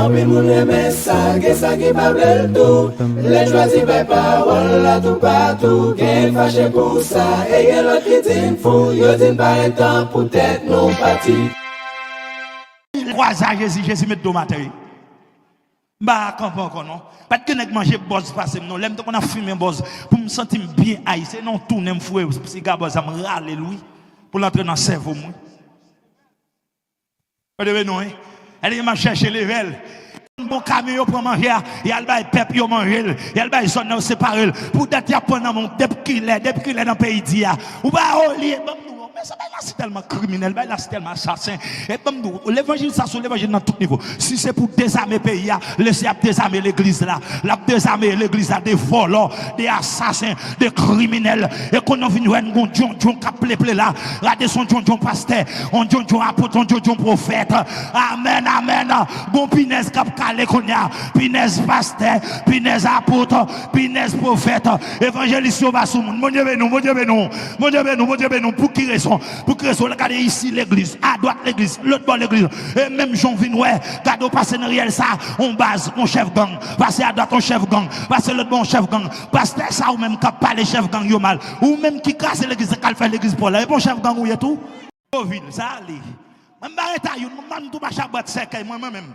En pile moun aime ça, que ça qui pas le tout. Les choisis par parole là tout partout. Qu'elle fâche pour ça, et y'en l'autre qui dit fou. Yo dit pas un temps pour tête non parti. Croisage Jésus met de matin. Bah comprends encore non. Parce que nèg manger boss passer non, l'aime qu'on a fumé boss pour me sentir bien haïssé non tourner me fouer cigare boss ça me râler lui pour l'entrer dans cerveau moi. Vous devez non hein. Elle m'a chercher level. Bon camion pour manger, il y a le bail peuple yo manger, il y a le bail zone séparé pour d'être y pendant mon depuis qu'il est dans pays dia. Ou pas au lieu mais ça c'est tellement criminel, c'est tellement assassin. Et comme nous, l'évangile, ça sur l'évangile dans tout niveau. Si c'est pour désarmer le pays, laissez désarmer l'église là. La désarmer l'église là, des voleurs, des assassins, des criminels. Et qu'on a vu un John qui là, regardez son John pasteur, on John apôtre, on John prophète. Amen, amen. Bon Pinez cap calé qu'on y a, Pinez pasteur, Pinez apôtre, Pinez prophète. Évangéliste va sous monde. Mon Dieu, nous, pour qui raison? Pour que regardez ici l'église, à droite l'église, l'autre bord l'église, et même Jean Vinoué, regardez passer dans réel ça, on base, on chef gang, passer à droite on chef gang, passer l'autre bord on chef gang, passer ça ou même qui parle chef gang yo mal, ou même qui casse l'église, qui fait l'église pour là, et bon chef gang ou y a tout, ville, ça allait, même barreta yo, même tout marche à boîte sec, moi-même.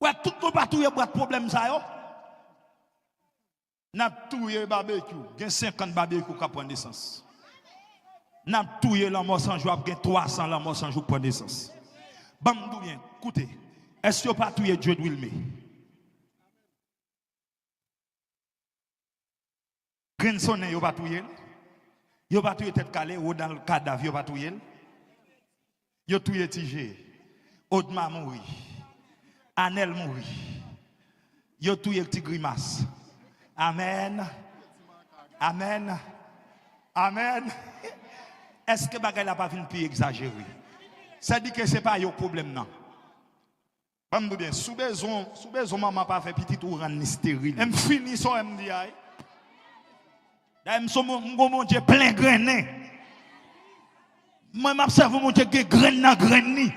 Ouais, tout le partout y a pas de problème ça yo. N'a touye barbecue, gen 50 barbecue qui prend naissance. N'a touye l'amour sans joie, gen 300 l'amour sans joie prend naissance. Bam dou bien, écoutez, est-ce que pas touye Dieu d'Wilme? Grandson yo pas touye. Yo pas touye tête calée ou dans le cadavre yo pas touye. Yo touye Tigé. Odma mouri. Anel mouri. Yo touye petit grimace. Amen. Amen. Amen. Est-ce que bagay la pas fin plus exagéré? Ça dit que c'est pas un problème non. Pas me bien, sous besoin maman pas fait petit ou rendre stérile. Elle fini son me dit aïe. D'ailleurs mon Dieu plein grain. Moi m'observe mon Dieu grain dans grain.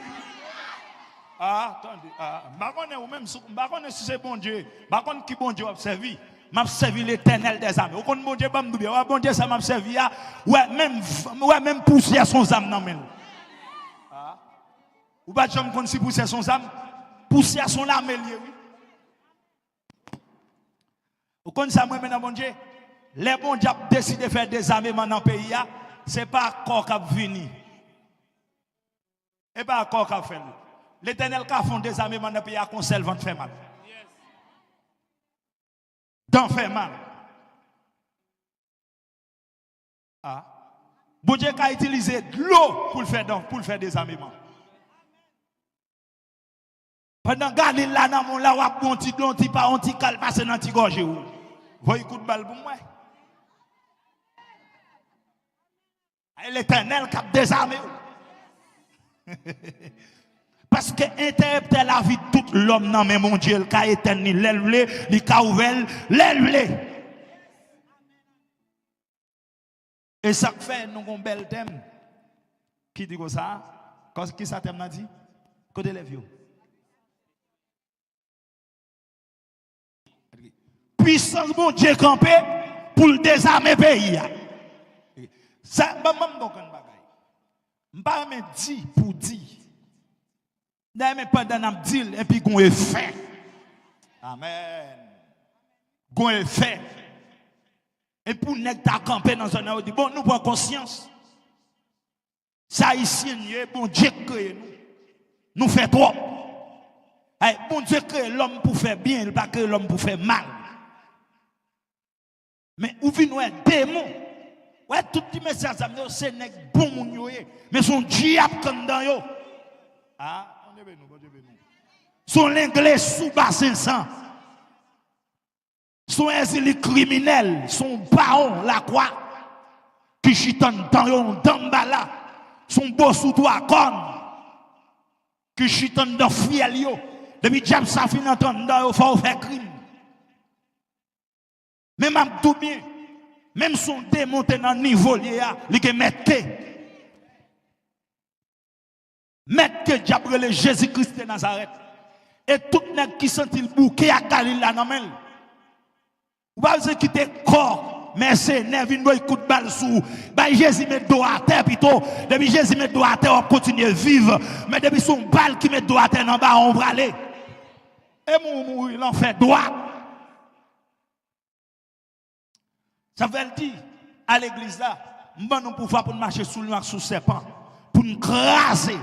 Ah, attendez, bah connais ou même bah connais si c'est bon Dieu, bah connais qui bon Dieu observe. M'a servi l'Éternel des âmes. Au compte bon Dieu, bon Dieu, ça m'a servi. Ouais, même pousser son âme dans men. Ou pas jamais qu'on si pousser son âme, pousser son âme lié. Au compte ça moi maintenant bon Dieu, les bon Dieu décidé de faire des armements dans le pays, c'est pas encore qui venu. Et pas encore qui fait. L'Éternel qui a fait des armements dans le pays, qu'on servante fait mal. D'en fait mal. Ah. Bon Dieu a utilisé de l'eau pour faire des armements. Pendant que là dans mon là ou bon petit pas on petit cal passer dans petit gorge ou. Voyez coup de balle pour moi. L'Éternel qui a désarmé. Parce que interrupter la vie de tout l'homme dans mais mon Dieu, le cas éternel, l'élevlé, le cas ouvert, l'élevlé. Et ça fait nous un bel thème. Qui dit ça? Qui ça thème n'a dit? Côté les vieux. Puissance mon Dieu campé pour le désarmer pays. Ça, maman donc un bagay. M'pa me dit pour dire. Mais pendant qu'on dit et puis qu'on est fait. Amen. Qu'on est fait. Et pour nous camper dans un endroit, bon, nous prenons conscience. Ça ici, bon Dieu crée nous. Nous fait trop. Bon Dieu crée l'homme pour faire bien, il pas créer l'homme pour faire mal. Mais où vient un démon? Ouais, tout petit message, c'est un bon moun mais son diable comme dans yo. Ah. Son l'anglais sous bassin sang. Son exilé criminel, son baron, la croix, qui chitonne dans yon dambala, son beau sous toi corne, qui chitonne dans fiel yo, depuis diable ça fin entendre dans yo, faut faire crime. Même tout bien, même son démonté dans niveau lié, il est metté. que diable le Jésus-Christ de Nazareth. Et tout nèg qui senti le bouquet à Galilée là nan men. Ou pas quitter corps, mais c'est nerf vinn boy coup de balle sous. Bah Jésus met dos à terre plutôt. Depuis Jésus met dos à terre, on continue à vivre. Mais depuis son balle qui met dos à terre en bas, on va aller. Et mourir, il en fait droit. Ça veut dire, à l'église là, nous pouvoir pour marcher sous le noir, sous serpent, pour nous craser.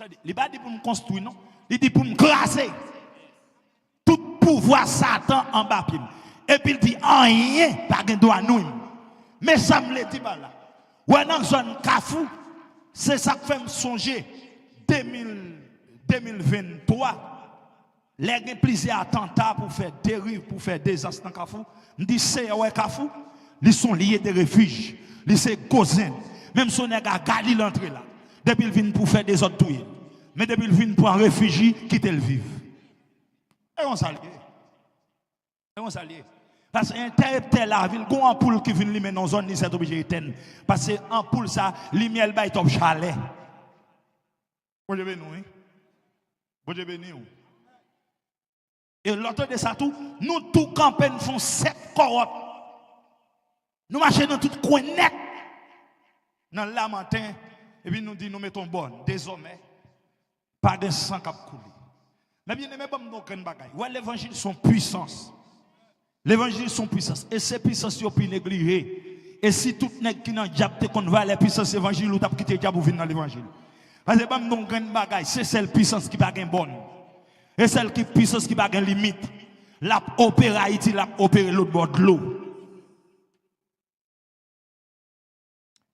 Il ne dit pas pour nous construire, non? Il dit pour nous craser. Tout pouvoir Satan en bas. Et puis il dit, rien, pas de droit nous. Mais ça me le dit pas là. Ouais, dans zone Kafou, c'est ça que fait me songer 2023. Les gens plusieurs attentats pour faire dérive, pour faire désastre dans Kafou. Je dis, c'est ouais, Kafou, ils sont liés des refuges. Ils sont cousins. Même si on est à Galilée l'entrée là. Depuis ils viennent pour faire des autres touilles. Mais depuis ils viennent pour un réfugié, quitter le vivre. Et on s'allie. Et on s'allie. Parce qu'un tel la ville, il y a un poule qui vient lui dans une zone, c'est obligé d'éteindre. Parce qu'un poule, ça, l'imiel est top chalet. Bon Dieu béni, oui. Bon Dieu béni, oui. Et l'autre de ça tout, nous tout campagne font 7 corottes. Nous marchons dans tout coin net. Dans le matin, et puis nous disons, nous mettons bon. Désormais, pas de sang qui coule. Mais bien aimé, nous avons une bagaille. Ouais, l'évangile son puissance. L'évangile son puissance. Et ces puissances sont plus négligées. Et si tout nèg qui n'a diable qu'on va les puissances évangile ou t'a quitté diable pour venir dans l'évangile. Parce que nous avons une bagaille, c'est celle puissance qui pas gain bonne. Et celle qui puissance qui pas gain limite. La opère Haïti, la opère l'autre bord de l'eau.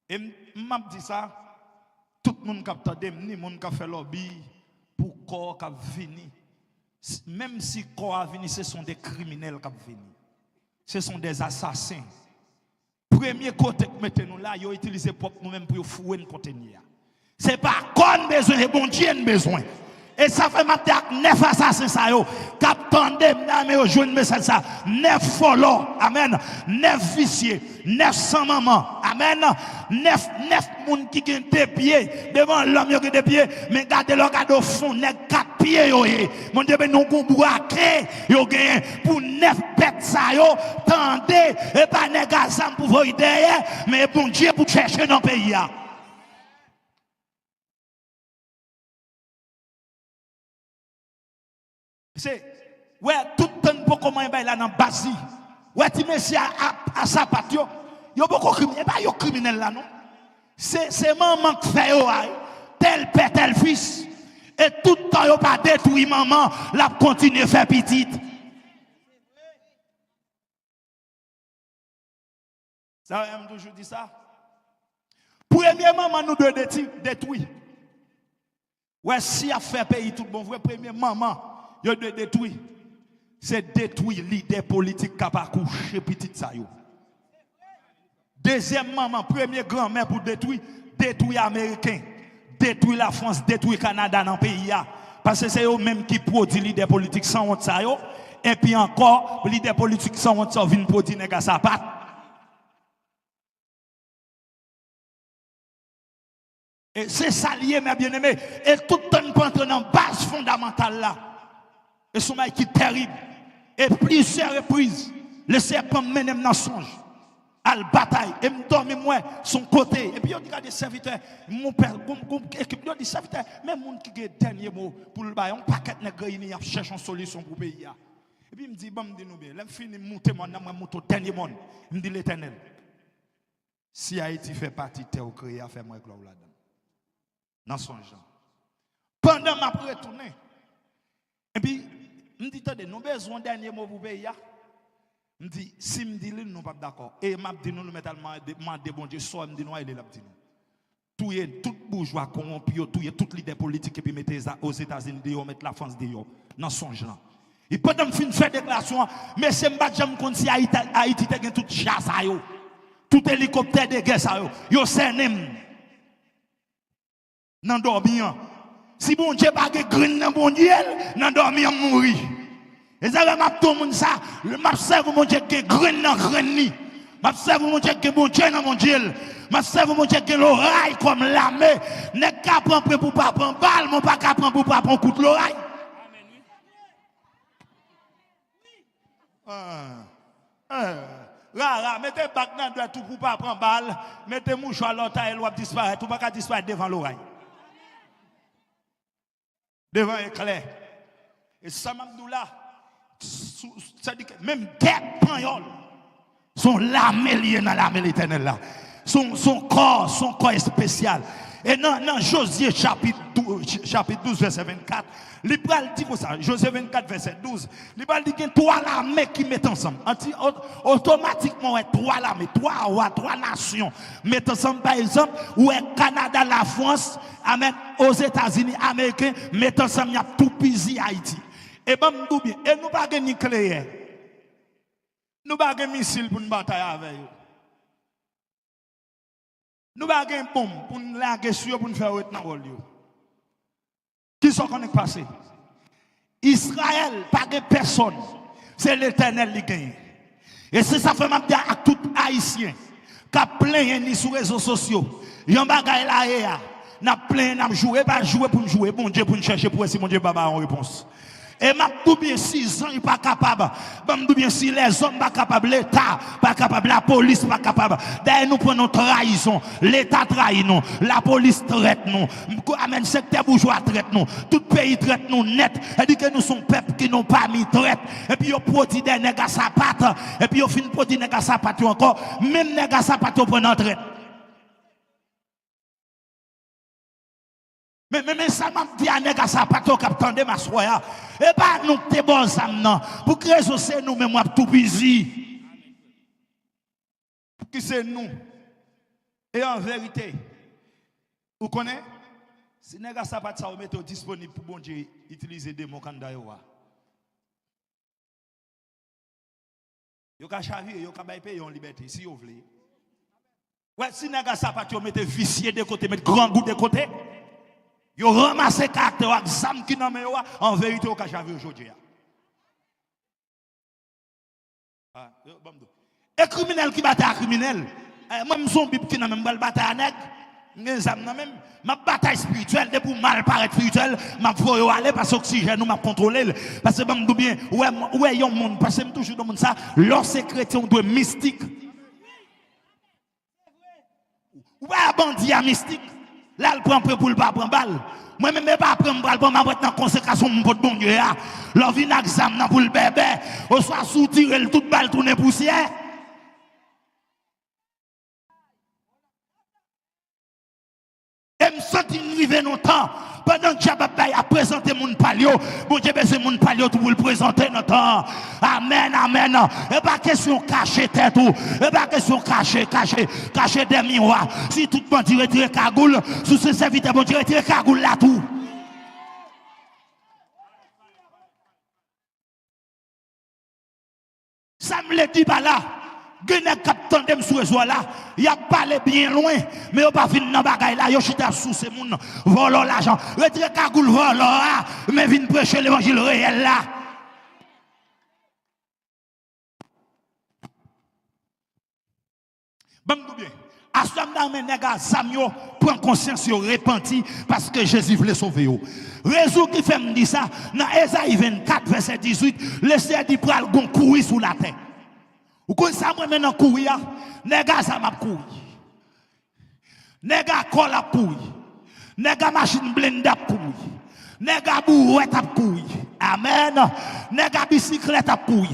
Et m'a dit ça, tout le monde qui a entendu, ni monde qui a fait lobby pour corps qui a venu. Même si corps a venu, ce sont des criminels qui ont venu. Ce sont des assassins. Premier côté que mettez-nous là, ils ont utilisé pour nous-mêmes pour fouer le contenu. Ce n'est pas qu'on besoin, c'est bon Dieu besoin. Et ça fait maintenant 9 assassins ça yo. Captandem mais joindre message ça. 9 follow. Amen. 9 vicieux, 9 sans maman. Amen. 9 moun qui ont des pieds devant l'homme qui ont des pieds mais gardez le garde au fond 4 pieds yo. Mon Dieu ben nous gon braquer yo gagne pour 9 bêtes ça yo. Tendez et pas nèg azam pour voir derrière mais bon Dieu pour chercher dans pays là. C'est, ouais, tout le temps, pour comment il va là dans le basi. Ouais, tu mets à sa patio. Il y a beaucoup de criminels. Il y a des criminels là, non? C'est maman qui fait, tel père, tel fils. Et tout le temps, il n'y a pas détruit maman, la continue à faire petite. Ça, je toujours dit ça. Premièrement, nous devons détruire. Ouais, si a fait pays tout bon, vrai, premièrement, yo de détruire. C'est détruire l'idée politique qui a pas couché petit ça yo. Deuxièmement, premier grand-mère pour détruire Américain, détruire la France, détruire Canada dans le pays. Parce que c'est eux même qui produit l'idée politique sans honte ça yo. Et puis encore, l'idée politique sans honte ça vient produire nèg sa patte. Et c'est ça lié mes bien-aimés. Et tout le temps pour entrer dans la base fondamentale là. Et son mari qui est terrible. Et plusieurs reprises, le serpent mène dans songe. À la bataille. Et me dormir moi son côté. Et puis on dit des serviteurs, mon père, équipe dit serviteurs, même monde qui a dernier mot pour le bail, on paquet nèg réuni, il cherche une solution pour le pays. Et puis il me dit, bon, me dit nous bien, là fini monter mon moi monter dernier monde. Il me dit l'Éternel. Si Haïti fait partie de terre créée, à faire moi avec là-dedans. Dans son genre. Pendant ma retourner. Et puis me dit, attendez, nous avons besoin d'un dernier mot pour le pays. Me dit, si me dit, nous ne sommes pas d'accord. Et m'a dit, nous mettons demandé, bon Dieu, soit me dit, nous, il est là, tout bourgeois corrompu, toute l'idée politique, et puis mettez aux États-Unis, mettre la France dehors, dans son genre. Et pendant que je fais déclaration, mais c'est pas comme si Haïti a tout chasse, tout hélicoptère de guerre, yo c'est nan dormir. Si bon Dieu pas green dans bon Dieu, nan dormir mourir. Et ça m'a tout monde ça, le m'a serve mon Dieu qui green dans green ni. M'a serve mon Dieu qui bon Dieu dans mon Dieu. Ma serve mon Dieu qui l'oreille comme l'armée. N'est qu'à prendre pour pas prendre balle, mon pas qu'à prendre pour pas prendre coup de l'oreille. Rara, mettez bac dans tout pour pas prendre balle, mettez mouchoir à l'autre et l'autre disparaître, tout pas disparaître devant l'oreille. Devant éclair. Et ça m'a dit là, ça dit que même tête pagnol sont l'armée liée dans l'armée l'éternel là. Son corps est spécial. Et dans Josué chapitre 12, verset 24, l'Ibral dit comme ça, Josué 24, verset 12, l'Ibral dit qu'il y a trois armées qui mettent ensemble. Automatiquement, trois armées, trois nations mettent ensemble, par exemple, où est Canada, la France, amen, aux États-Unis, Américains, mettent ensemble, il y a tout pays Haïti. Et ben, nous bien, et nous pas de nucléaire. Nous pas de missiles pour nous batailler avec eux. Nous n'avons pas de bombe pour nous laguer sur pour nous faire retenir le rôle. Qui sont qu'on est passé? Israël, pas de personne. C'est l'Éternel qui gagne. Et c'est ça fait dire à tout Haïtien qui a plein sur les réseaux sociaux. Yon bagay la ea. N'a plein n'a jouer pas jouer pour nous jouer. Bon Dieu pour nous chercher pour essayer mon Dieu baba en réponse. Et m'a tout bien 6 ans, il pas capable. M'a tout bien si les hommes pas capables, l'État pas capable, la police pas capable. D'ailleurs nous prenons trahison, l'État trahit nous, la police traite nous, amen secteur bourgeois traite nous, tout pays traite nous net. Et dit que nous sommes peuple qui n'ont pas mis traite. Et puis ils produit des nègres sapates, et puis ils fin produit des nègres sapates encore, même nègres sapates prennent en traite. Mais ça m'a dit à nègre ça pas to cap tande ma soya. Et pas nous te bon ça non. Pour que c'est nous mais moi tout busy. Qui c'est nous? Et en vérité, vous connaissez? Si nègre ça pas ça vous mettez disponible pour bon Dieu utiliser des mots kanda yo. Yo ka chavir, yo ka bay payer en liberté si vous voulez. Ouais, si nègre ça pas vous mettez vicier de côté, mettre grand goût de côté. Yo ramassé caractère exam qui nomme en vérité au cachavé aujourd'hui. Et criminel qui bat à criminel. Même son bib qui n'a même pas battre à nèg. Même ma bataille spirituelle depuis mal paraître spirituel, m'a faut aller parce que oxygène nous m'a contrôler parce que bam bien ouais yon monde parce que toujours dans monde ça lorsque chrétien doit mystique. Ouais bandit à mystique. Là, il prend pour le pas prendre balle. Moi-même, je pas prendre balle pour m'avoir dans consécration mon pote bon Dieu. L'on vient d'examen pour le bébé. On soit soutiré toute balle tourner poussière. Et me sentir arriver longtemps. Pendant que j'ai a présenté mon palio, bon Dieu besoin mon palio tout pour le présenter notre. Amen, amen. Et pas question cacher tête tout. Et pas question cacher des miroirs. Si tout le monde retire cagoule, sous ce serviteur bon Dieu retire cagoule là tout. Ça me le dit pas là. Gene captain dem sous là, il a parlé bien loin, mais il pas fin dans bagaille là, yo chita sous ces moun volant l'argent. Retire cagoule volant mais vinn prêcher l'évangile réel là. Bon bien. Aslam nan men nèg Samyo prend conscience yo repenti parce que Jésus voulait sauver yo. Raison qui fait me dire ça dans Ésaïe 24 verset 18, le Seigneur dit pral gon courir sous la terre. Ou quand ça moi maintenant courir, nègre ça m'a courir. Nègre colle à courir. Nègre machine blende à courir. Nègre bouette à courir. Amen. Nègre bicyclette à courir.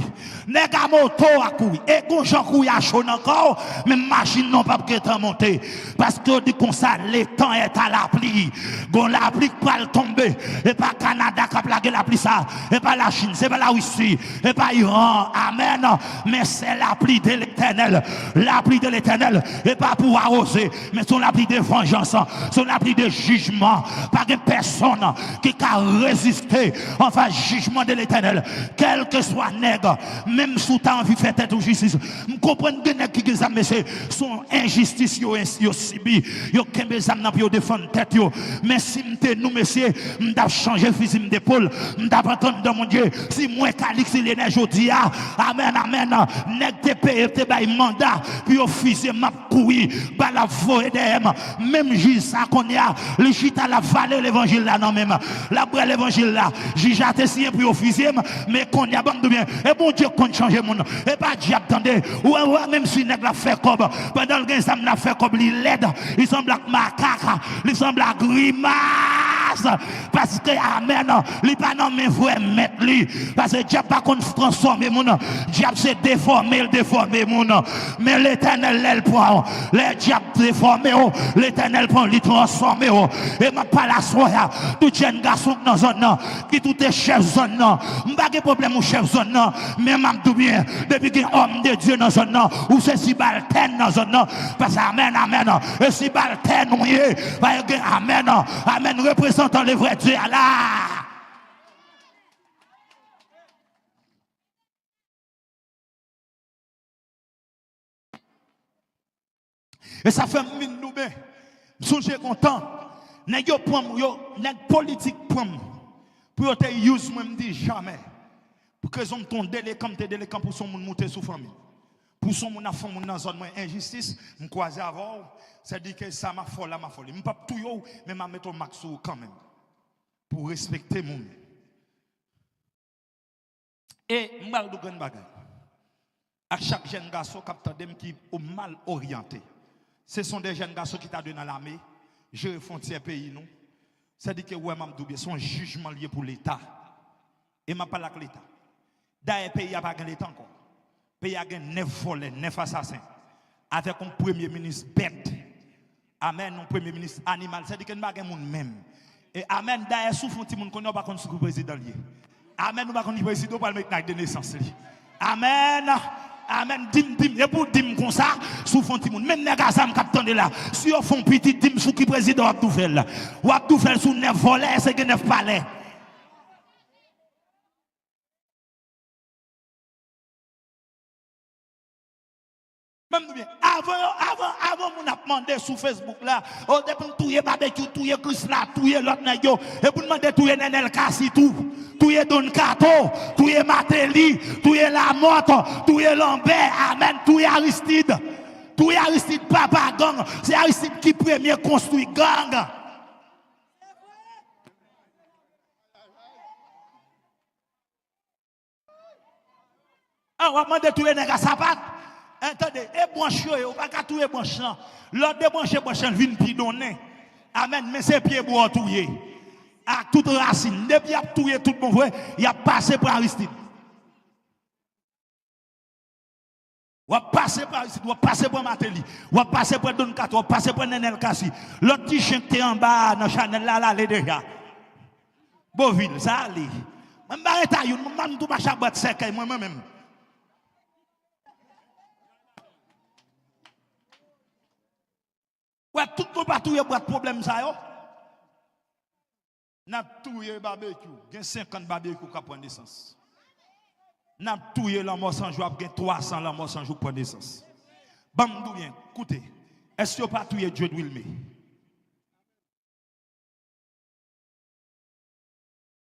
Nègre moto à courir. Et quand j'en courir à chaud encore, même machine non pas qu'être monter parce que dit comme ça le temps est à la pluie. Gon la pluie pas le tomber et pas Canada qui a plagué la pluie ça et pas la Chine, c'est pas la Russie et pas Iran. Amen. Mais c'est la pluie de l'Éternel. La pluie de l'Éternel et pas pour arroser, mais c'est la pluie de vengeance, c'est la pluie de jugement. Pas de personne qui a résisté enfin jugement de l'Éternel. Quel que soit nègre, même sous ta envie de faire tête ou justice. Je comprends que les qui monsieur sont injustice, yo subi, yo kembe zam nan pour défendre tête yo. Mais si nous monsieur, m't'a changer fusil d'épaule, m't'a entendre dans mon Dieu, si moi calix il est jodi a, amen amen, nèg te paye te bay mandat, puis au fusil m'a courir, ba la voie derrière, même juge ça qu'on y a, le chita la valeur l'évangile là non même, la bras l'évangile là, juge a te signé puis au fusil, mais qu'on y a bon bien, et bon Dieu qu'on change monde, et pas diable attendez, ou même si nèg la fait comme pendant le gain ça m'a fait comme il l'aide, il semble à macaque, il semble à grimace parce que amen, il pas non mais vrai mettre lui parce que diable pas qu'on transformer mon diable c'est déformer mon mais l'Éternel elle prend les diable déformer l'Éternel prend lui transformer et m'a pas la soya tout jeune garçon dans zone qui tout est chef zone non m'pas de problème au chef zone non mais m'a tout bien depuis que homme de Dieu dans zone non ou c'est si balten dans zone non parce que amen et si balten oui amen amen représentant le vrai Dieu là. Et ça fait mine nous bien. Songez content. Nèg yo prend yo nèg politique prend pour te use moi me dit jamais. Pour que son ton délécam pour son monde monter sous famille. Pour son monde a fond monde dans zone moins injustice, me croiser avant, c'est dit que ça m'a folle, me pas tout yo mais m'a mettre max quand même. Pour respecter mon. Et mal de grande bagarre. À chaque jeune garçon qui est mal orienté. Ce sont des jeunes garçons qui t'ont donné dans l'armée, gérer frontière pays nous. C'est-à-dire que ouais m'am double son jugement lié pour l'État. Et m'a pas avec l'État. D'ailleurs pays a pas gagné l'État encore. Pays a gagné 9 volets, 9 assassins avec un premier ministre bête. Amen, un premier ministre animal, c'est-à-dire que nous pas gagné monde même. Et amen d'ailleurs sous font petit monde connaît pas contre président lié. Amen nous pas connaît président pas mettre de naissance li. Amen. Amen, dim, et pour dim comme ça, sous fond monde. Même les gars, ça me capte là. Si on font petit dim sous qui président, on va tout faire là. On va tout faire sous 9 volets, c'est que 9 palais. Même bien, avant, on a demandé sur Facebook là, on dépend touyer barbecue, touyer Chris là, touyer l'autre nayo, et pour demander touyer Nenel Kassi tout, touyer Don Kato, touyer Matéli, touyer La Motte, touyer Lambert, amen, touyer Aristide Papa Gang, c'est Aristide qui premier construit gang. On va demander touyer Nega Sapat. Attendez, et branche yo, pas qu'à tout branche là. L'autre débranche vient pidonner. Amen, mais c'est pied bois touyer. À toute racine, depuis a touyer tout bon vrai, il a passé par Aristide. Ou a passé par Aristide, ou a passé par Matéli, ou a passé par Don Kato, ou a passé par Nenel Kassi. L'autre petit chien qui est en bas dans Chanel là est déjà. Beauville, ça allait. Même barreta yo, même tout pas chabat sec moi même. Ouais, tout le monde pas touyer pour problème ça yo. N'a touyer barbecue, gen 50 barbecue qui prend naissance. N'a touyer l'amour sans jour, gen 300 l'amour sans jour prend naissance. Bam dou bien, écoutez, est-ce que pas touyer Dieu d'Wilme?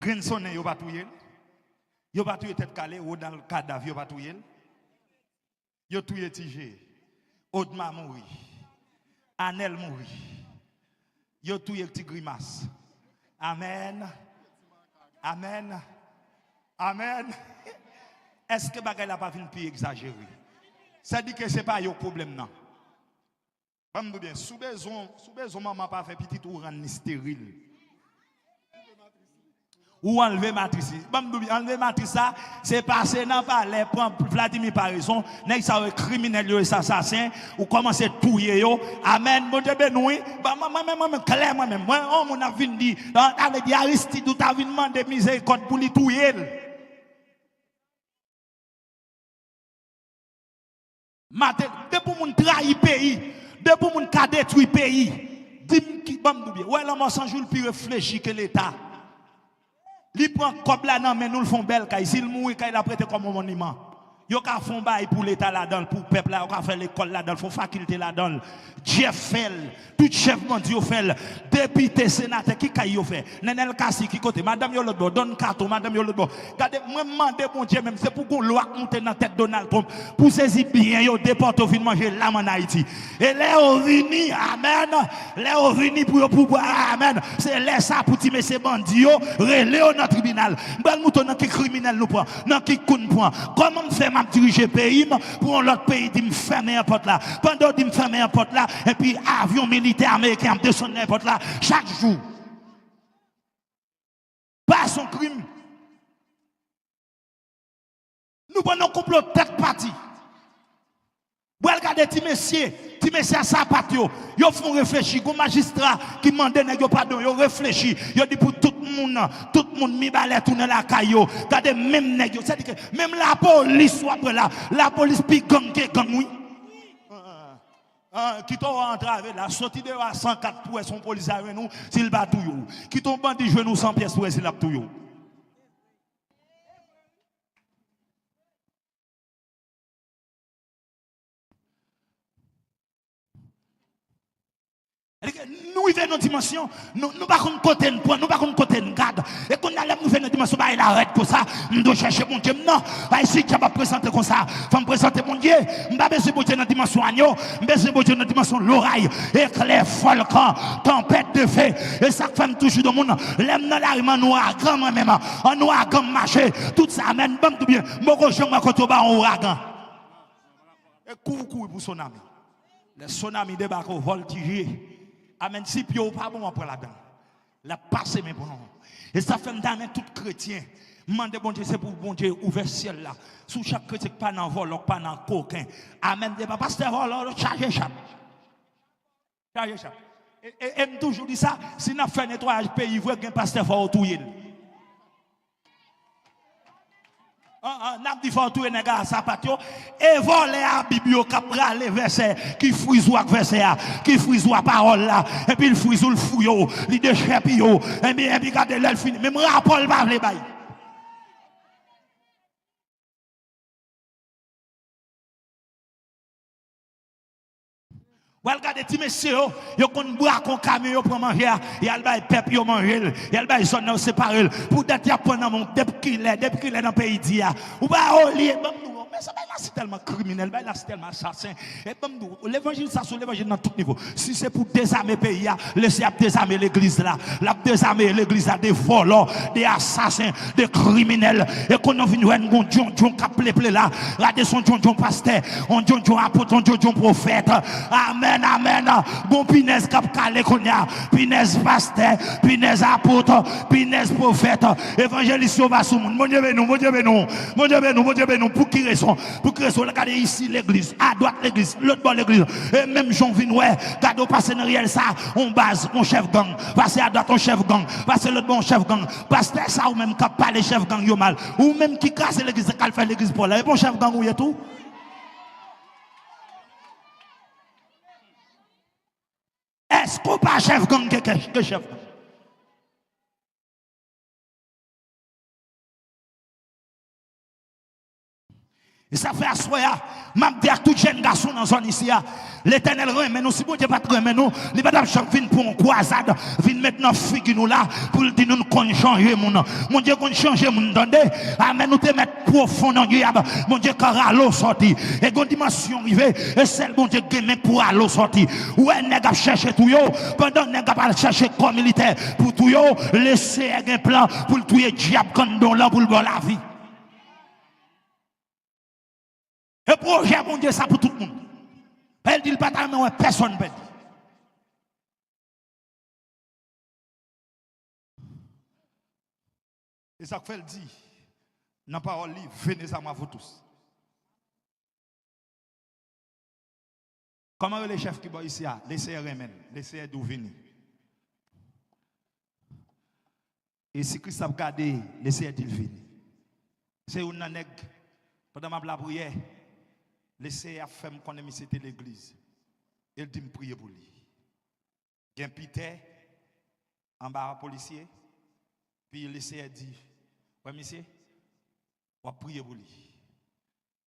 Grenson yo pas touyer. Yo pas touyer tête calée ou dans le cadavre yo pas touyer. Yo touyer Tigé. Odma mouri. Anel mouri. Yo touye petit grimace. Amen. Amen. Amen. Est-ce que bagay la pas vinn plus exagéré? Ça dit que c'est pas yo problème non. Pam bien, sous besoin maman pas fait petit ou rendre stérile. Ou enlever matrice. Enlever matrice ça, c'est passer dans palais, prendre Vladimir Parison, nèg ça criminel yo assassin, ou commencer touyer yo. Amen. Bon Dieu béni. Moi clair moi-même. Moi on a vinn dit, avec dit Aristide ou t'a vinn demander miséricorde pour lui touyer. Matel, de pour moun trahir pays, de pour moun ka détruire pays. Dim qui bam bien. Ouais l'homme sans jour plus réfléchi que l'état. Li prend comme là non mais nous le font belle kay s'il mourit kay la prêté comme un monument. Yo ka font bail pour l'état là-dedans pour peuple là, on ka faire l'école là-dedans, faut faculté là-dedans. Dieu fait, tout chef bandi yo fait, député sénateur qui kay yo fait. Nenel Kassi qui côté madame yo l'autre bord, donne carte madame yo l'autre bord. Regardez moi mandé bon Dieu même c'est pour qu'on loi monter dans tête Donald Trump pour saisir bien yo déporter vinn manger là en Haïti. Et les ovini amen, les ovini pour pouvoir amen. C'est les ça pour ti monsieur bandi yo relé au notre tribunal. Bal mouton dans qui criminel nous prend, dans qui koun prend. Comment me fait diriger pays pour l'autre pays dit me fermer un porte là pendant dit me fermer un porte là et puis avion militaire américain me descend n'importe là chaque jour pas son crime nous prenons complot tête partie vous regardez ti messieurs à sa patio yo font réfléchir go magistrat qui mande nèg yo pardon yo réfléchir yo dit pour tout le monde mi balai tourner la caillou regardez même nèg yo c'est-à-dire que même la police soit après là la police pi gang oui qui t'ont entravé là sorti de à 104 pour son police avec nous s'il bat tout yo qui t'ont bandit jouer nous 100 pièces pour s'il a tout yo. Nous vivons dans une dimension, nous ne pas côté point, nous pas côté garde. Et quand nous vivons dans une dimension, il arrête pour ça. Nous devons chercher mon Dieu. Non, ici, tu vas présenter comme ça. Faut me présenter mon Dieu. Je vais besoin de dans la dimension agneau, je vais besoin dans la dimension l'oreille, éclair, volcan, tempête de feu. Et ça fait toujours dans le monde. L'aime dans la rue, en ouragan, moi-même, en ouragan marché. Tout ça amène, bon, tout bien. Mon cochon, moi, quand on va en ouragan. Et coucou pour son ami. Le tsunami débarque au voltigé. Amen. Si pio pas bon après là-dedans. La passe mes bon. Et ça fait m'dame tout chrétien. Mande bon Dieu c'est pour bon Dieu ouvert ciel là. Sous chaque chrétien pas dans vol, pas dans coquin. Amen. Des pasteur vol, charger chape. Charger chape. Et me toujours dit ça, si n'a fait nettoyage pays, vous un pasteur fort touyer. N'a dit faut tout les gars sapatio et voler à biblio cap les versets qui frisou avec verset qui frisou à parole là et puis il frisou le fouyo li de chepio et bien regardez l'elle fini même rapport pas les bail. Ou regardez ti monsieur yo kon boire kon camion pour manger y a le bail peuple yo manger y a le bail zone séparé pour date y a pendant mon depuis qu'il est dans pays dia ou ba olier mais ça là c'est tellement criminel là c'est tellement assassin et l'évangile ça sur l'évangile dans tout niveau si c'est pour désarmer pays laissez désarmer l'église là la désarmer l'église là des voleurs des assassins des criminels et qu'on vient voir un John qui là regardez son John pasteur on John apôtre on John prophète amen amen bon pinaise cap calé konya pinaise pasteur pinaise apôtre pinaise prophète évangéliste va sous monde mon Dieu pour qui raison regardez ici l'église à droite l'église l'autre bord l'église et même Jean Vinoué gado passer dans réel ça on base on chef gang passer à droite on chef gang passer l'autre bord chef gang pasteur ça ou même cap parler chef gang yo mal ou même qui casse l'église qui fait l'église pour là et bon chef gang ou y tout. Est-ce qu'on pas chef gang que chef gang? Et ça fait assoya, m'a dit à tout jeune garçon dans la zone ici, l'Éternel remet nous, si bon Dieu pas remet nous, il va venir pour une croisade, venir maintenant figuer nous là, pour dire nous qu'on change mon Dieu qu'on change mon entendez, amen nous te mettre profond dans Dieu, mon Dieu car à l'eau sorti, et une dimension arrivée, et celle bon Dieu qui met pour à l'eau sorti, ou un nègre chercher tout yo, pendant nègre pas chercher corps militaire, pour tout yo, laisser un plan, pour tuer diable quand dans là pour la vie. Le projet, mon Dieu, ça pour tout le monde. Elle dit le pas mais personne ne peut. Et ça fait le dit, dans la parole, venez à moi vous tous. Comment les chefs qui sont ici, les CRMN, les CR d'où venir? Et si Christ a regardé, les CR d'où venir? C'est une nègre, pendant ma prière, laissez à faire qu'on ait c'était l'église. Il dit me prier pour lui. Il y a un Peter, en bas policier, Puis le Seigneur dit, ouais, monsieur, on va prier pour lui.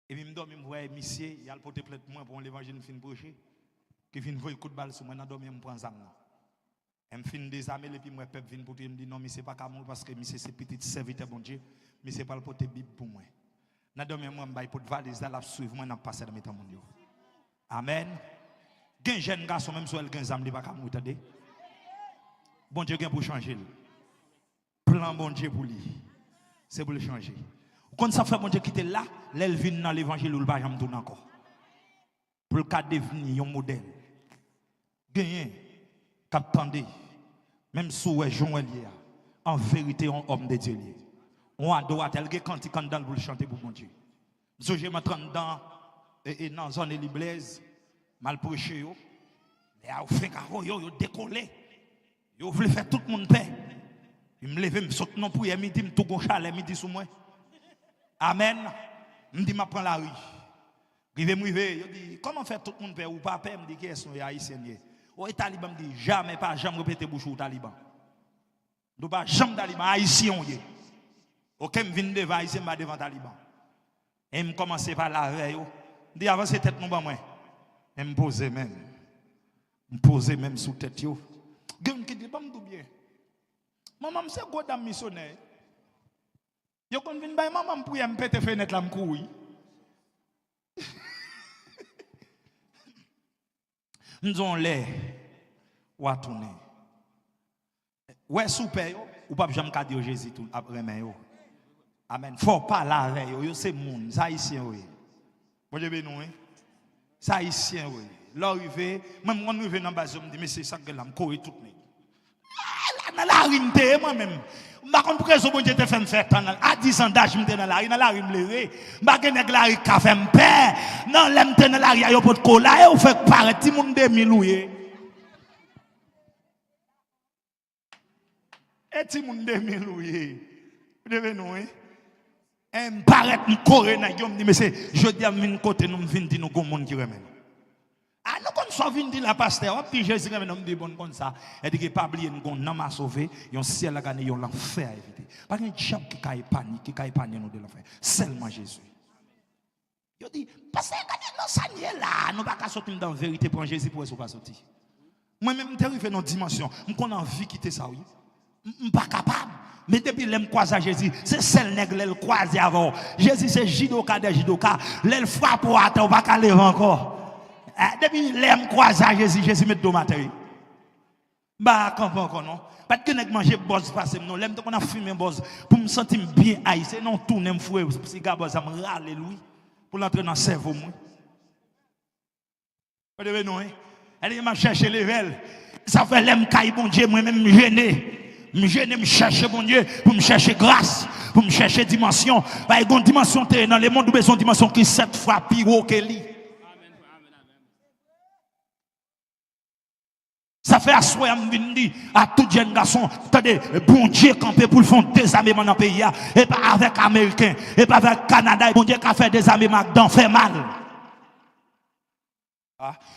Et puis, je me dis, ouais, monsieur, il a porté plainte pour l'évangile fin proche. Qui vient voir le coup de balle sur moi, je me prends ça. Je me fin désarmer, et puis moi, peuple vient pour dire, non, monsieur, pas qu'à moi, parce que monsieur, c'est petit serviteur, bon Dieu, mais c'est pas le porter Bible pour moi. Je me dis, pour valise, la suivre, moi, je passe dans mes temps. Amen. Il y a un jeune garçon, même si il a un il n'est pas qu'à moi, attendez. Bon Dieu, pour changer. Plan bon Dieu pour lui. C'est pour le changer. Quand ça fait bon Dieu quitter là, l'elle vient dans l'évangile ou le pas jamais tourner encore. Pour le cas devenir un modèle. Gagner, qu'attendez, même sous Joël en vérité un homme de Dieu. On a droit tel que quand il candidat pour chanter pour bon Dieu. Je me trompe dans la zone de l'Iblaise, mal prêché yo. Mais au fait yo décollé. Yo voulait faire tout le monde paix. Il me lève, me saute non pour midi, me tout gon chalet midi sous moi. Amen. Me dit m'a prend la rue. Rive me dit comment faire tout le monde paix ou pas paix, me dit qui sont haïtiens. Au taliban me dit jamais pas jamais répéter bouche au taliban. Nous pas jamais taliban haïtien yé. OK me vinn devant haïtien m'a devant taliban. Et me commencer par la veille. Me dit avancer tête nous ba moi. Et me poser même. Me poser même sous tête yo. Gen qui dit pas me bien. Maman c'est quoi dame missionnaire. Yo kon vinn bay maman pour me péter fenêtre là me courir. Nous on les ou à tourner. Ouais souper yo ou pas jamais ka dire Jésus tout après mais yo. Amen. Faut pas la avec yo c'est monde, ça haïtien oui. Bon Dieu béni hein. Ça haïtien oui. L'arrivée même quand nous arrivé dans base me dit mais c'est ça que là me courir tout nèg. Dans la rime moi-même. Par contre, pour que bon Dieu te fait me faire à 10 ans d'âge, je suis dans la rime léré. Je suis la rime qui fait me peur. Non, l'aime dans la rime, il y a pas de cola, et vous faites paraître, tout le monde demi-loué. Et tout le monde demi-loué. Vous devez nous, hein? Et me paraît, me courir, me dit, mais c'est, je dis à mon côté, nous venons dire, nous, comme monde qui remet. Ah, nous, quand nous sommes venus la pasteur, puis Jésus me dit bon comme ça. Elle dit que pas oublier nous n'avons pas sauvé, yon ciel a gagné, yon l'enfer à éviter. Pas un diable qui a épargné nous de l'enfer. Seulement Jésus. Il dit, parce que nous sommes là, nous ne pouvons pas sortir dans la vérité pour Jésus pour ne pas sortir. Moi-même, je suis arrivé dans une dimension, je suis envie de quitter ça, oui. Je ne suis pas capable. Mais depuis que je croise à Jésus, c'est celle nègre le croise avant. Jésus c'est judoka de judoka. L'elle frappe pour attendre, on ne va pas lever encore. Depuis que je croise à Jésus, Jésus met de matériel. Bah, comprends non? Parce que je mange boss parce que non, l'aime qu'on a fumé boss pour me sentir bien haïssé, non tourner me fouer, si gars ça me râle lui pour l'entrer dans le cerveau moi. Vous devez non hein? Elle m'a cherché les velles. Ça fait l'aime caille bon Dieu moi-même me gêner. Me chercher bon Dieu pour me chercher grâce, pour me chercher dimension. Bah, il y a une dimension dans le monde où besoin dimension qui 7 fois pire que lui. Ça fait assoir à tout jeune garçon, attendez, bon Dieu campé pour le fond des armements dans le pays, et pas avec Américains, et pas avec Canada, bon Dieu qui a fait des armements dans fait mal.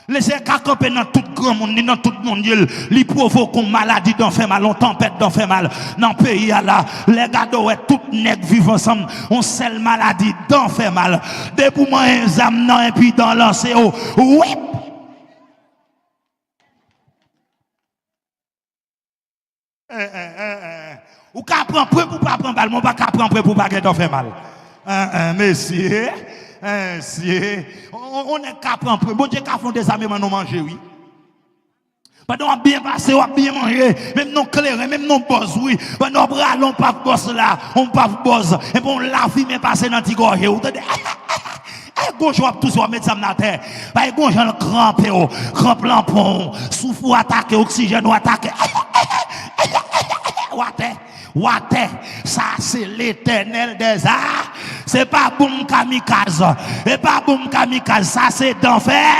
Laissez qu'à camper dans tout grand monde, dans tout le monde, ils provoquent une maladie dans fait mal, on tempête dans fait mal. Dans le pays là, les gars doivent tout nègres vivre ensemble, on seule maladie dans fait mal. Depuis moi un zam non et puis dans lancer oui. Ou qu'à prendre prêt pour pas prendre balle, mon pas qu'à prendre prêt pour pas qu'elle fait mal. Messieurs, on est qu'à prendre prêt. Bon Dieu qu'à font des amis nous manger oui. Pendant bien passé, on bien manger, même non clair, même non boss oui. Pendant bras on pas boss là, on pas boss et bon la vie mais passer dans ti gorge ou gauche ou tout soit mettre ça dans terre. Bah gauche on cramper, crampe lampon, souffle attaquer oxygène ou attaquer. Wate, ça c'est l'éternel des arts. C'est pas boum kamikaze. Et pas boum kamikaze, ça c'est d'enfer.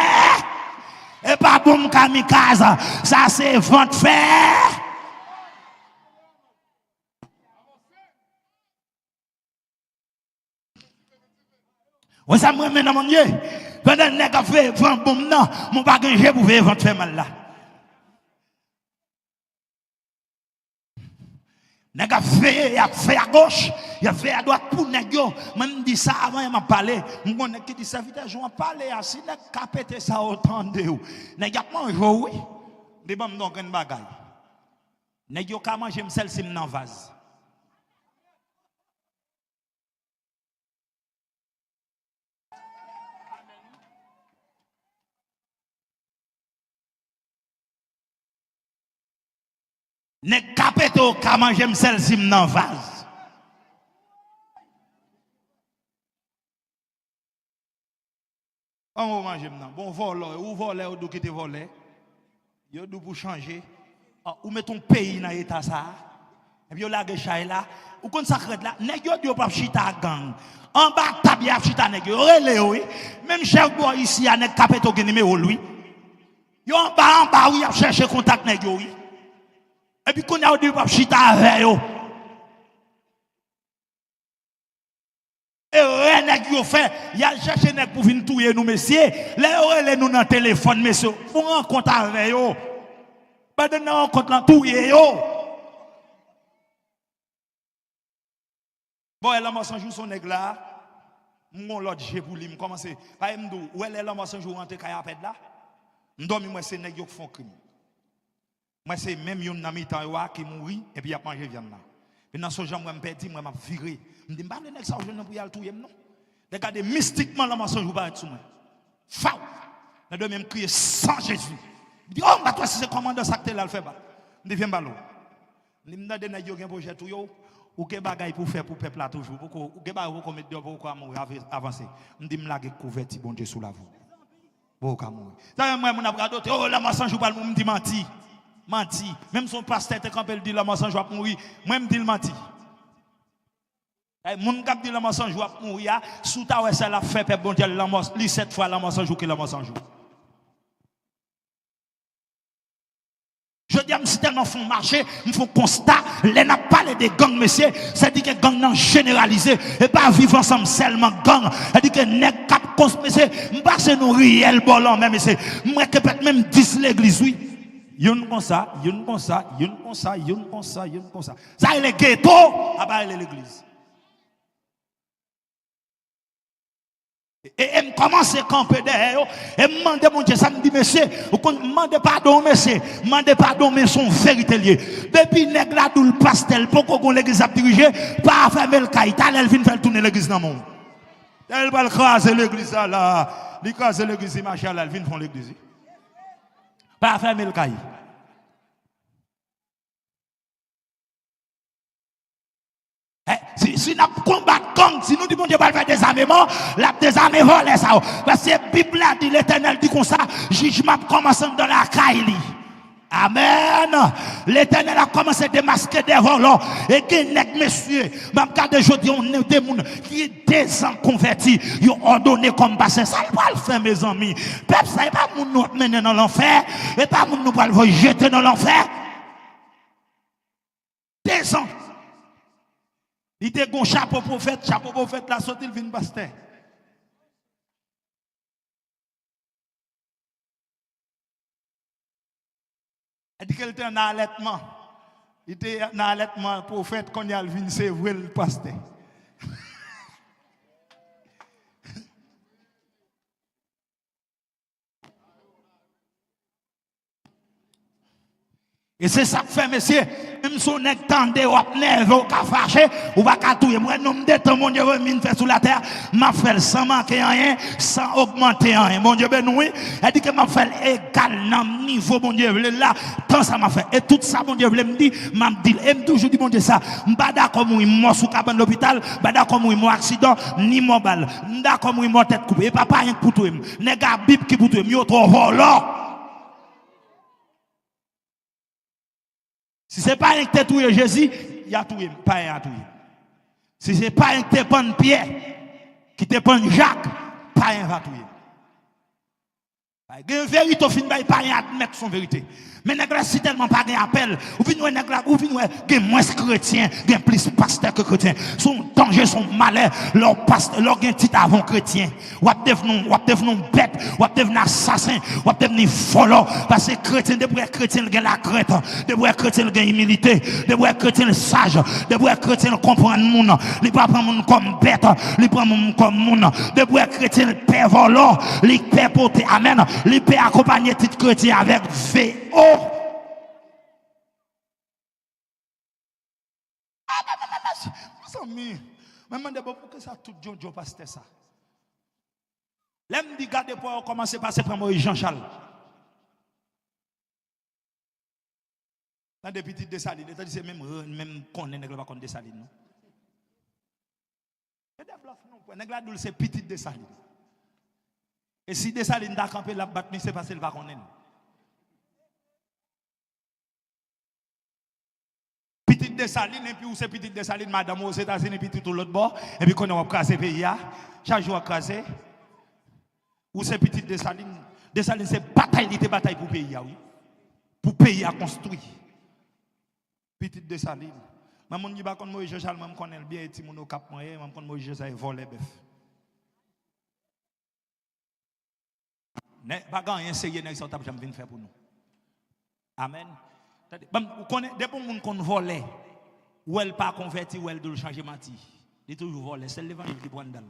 Et pas boum kamikaze, ça c'est vent de fer. Vous savez, moi, maintenant, mon Dieu, pendant que je fais vent boum, non, mon bagage pour faire vent de fer mal là. Nèg a fait à gauche, il a fait à droite pour nèg yo. Même dit ça avant il m'a parlé. Mon nèg qui dit ça vite je parler si nèg ka pété ça autant de ou. Nèg a mangé oui. De bon donc une bagaille. Nèg yo ka manger m'sel si m'nan vase. Nèg ka pété ou ka manger m'sel si m'nan vase. On va manger maintenant. Bon, voleur, ou voleur, ou qui te volé. Yo dou pour changer. Ou met ton pays dans l'état ça. Et puis yo la gèche là. Ou kon sacré là, nèg yo di pas chita gang. En bas tabia chita nèg yo relé oui. Même chef boy ici a nèg kapeto gen numéro lui. Yo en bas oui a chercher contact nèg yo oui. Et puis qu'on a di pas chita avec yo. Et rien nèg yo fait, y a chercher nèg pour venir touyer nous messieurs. Les nous dans téléphone messieurs. Pour rencontre avec yo. Pas de rencontre là touyer yo. Bon, elle a m'a jour son nèg là. Mon l'autre j'ai pour lui commencer. Pas m'dou, où elle a m'a jour rentre kaya pèd là. M'dormi moi c'est nèg yo qui font crime. Moi c'est même yon nan mi-temps yo qui mouri et puis y a manger viande là. Puis dans ce genre moi me perdi moi m'a viré. Me dit pas nèg ça je ne pour y aller touyer non. Regardez mystiquement la maçon joue pas sur moi. Fau. La deux même crier sans Jésus. Il dit oh bah toi si c'est commandant ça que là le fait pas. Me dit viens ballon. Me dit m'dande nèg yo gen projet tout yo ou que bagaille pour faire pour peuple là toujours pour ou que bagaille pour mettre pour avancer. Me dit m'lague couverti bon Dieu sous la vous. Bon ka mourir. Ça moi mon a d'autres oh la maçon joue pas me dit menti. Menti. Même son pasteur quand il dit la maçon joue mourir, moi me dit le menti. Moun kap dit la mensonge va mourir sous ta ouais ça la fait peuple bon Dieu la mensonge li 7 fois la mensonge que la mensonge. Je dis si tellement font marcher, me font constat, les n'a parlé des gangs messieurs, ça dit que gang non généralisé et pas vivre ensemble seulement gang, ça dit que nèg cap cons messieurs, m'passe nous réel bolon même messieurs, moi que peut même 10 l'église oui. Yon comme ça, yon comme ça, yon comme ça, yon comme ça, yon comme ça. Ça il est ghetto, à part l'église. Et me commence à camper derrière et me demande mon Dieu ça me dit monsieur ou demande pardon monsieur demande pardon mais son vérité lié depuis nèg la dou le pastel pour qu'on l'église a dirigé pas fermer le caïtal elle vient faire tourner l'église dans le monde elle va craser l'église là il crase l'église machallah elle vient faire l'église pas fermer le caïtal. Si nous combattons gang, si nous disons Dieu va faire des armements, la désarmer voler ça. Parce que la Bible a dit, l'Éternel dit comme ça, jugement commence dans la caille. Amen. L'Éternel a commencé à démasquer des volants. Et que nèg messieurs, même quand des gens on est des gens qui est désenconvertis, ils ont ordonné comme passer. Ça va le faire mes amis. Peuple, ça n'est pas moun nous mener dans l'enfer, et pas moun nous va jeter dans l'enfer. Des ans. Il était un chapeau prophète la sortie il vient pasteur. Il dit qu'il était en allaitement. Il était en allaitement prophète quand il vient c'est vrai le pasteur. Et c'est ça que fait, monsieur. Même si on est tendé, ou nerveux, ou fâché, ou pas catouiller. Moi, non, m'détend, mon Dieu, mine fait sous la terre. M'a fait sans manquer rien, sans augmenter rien. Mon Dieu, ben oui. Elle dit que m'a fait égal dans le niveau, mon Dieu, là. Tant ça m'a fait. Et tout ça, mon Dieu, me dit, m'a dit, et me toujours dit, mon Dieu, ça. M'pas d'accord, moi, mort sous cabane de l'hôpital. M'pas d'accord, moi, mort accident, ni mort balle. M'dakor, moi, mort tête coupée. Et papa, rien pour tout. Nègre bib qui pour tout. M'yo trop volant. Si ce n'est pas un que tu es Jésus, il y a tout, pas un tout. Si ce n'est pas un que tu es Pierre, qui te prend Jacques, pas un va tout. Il y a une vérité au fin, pas un admettre son vérité. Mais nèg là si tellement pas gain appel, ou vinn nèg là ou vinn gain moins chrétien, gain plus pasteur que chrétien. Son danger, son malheur, leur pasteur, leur gain titre avant chrétien. Ou devenir bête, ou devenir assassin, ou devenir voleur parce que chrétien depuis chrétien gain la crainte, depuis chrétien gain humilité, depuis chrétien sage, depuis chrétien comprendre monde, il pas prendre monde comme bête, il prend monde comme monde, depuis chrétien paix volant, il paix porter amen, il paix accompagner titre chrétien avec VO. Même de pourquoi ça tout Jojo pasteur ça. L'aime dit garder pour commencer par se prendre Jean-Charles. Dans des petites Dessalines, c'est même qu'on est pas contre Dessalines non. Et des bluffs non, nèg la doule c'est petite Dessalines. Et si Dessalines t'a campé la battre, c'est parce qu'il va connaître. Petite Dessalines et puis où c'est petite Dessalines madame aux États-Unis puis tout l'autre bord et puis qu'on a crasé pays chaque jour crasé où c'est petite Dessalines c'est bataille pour pays oui pour pays à construire petite Dessalines maman dit pas qu'on Moïse Charles même connaît bien petit mon au cap moyen même qu'on Moïse ça volé bœuf ne pas gagner essayer nèg ça t'a jamais venir faire pour nous amen. Vous connaissez des gens qui ont volé, ou elle pas converti, ou elle doit changer mati. Il est toujours volé, c'est l'évangile qui prend dans.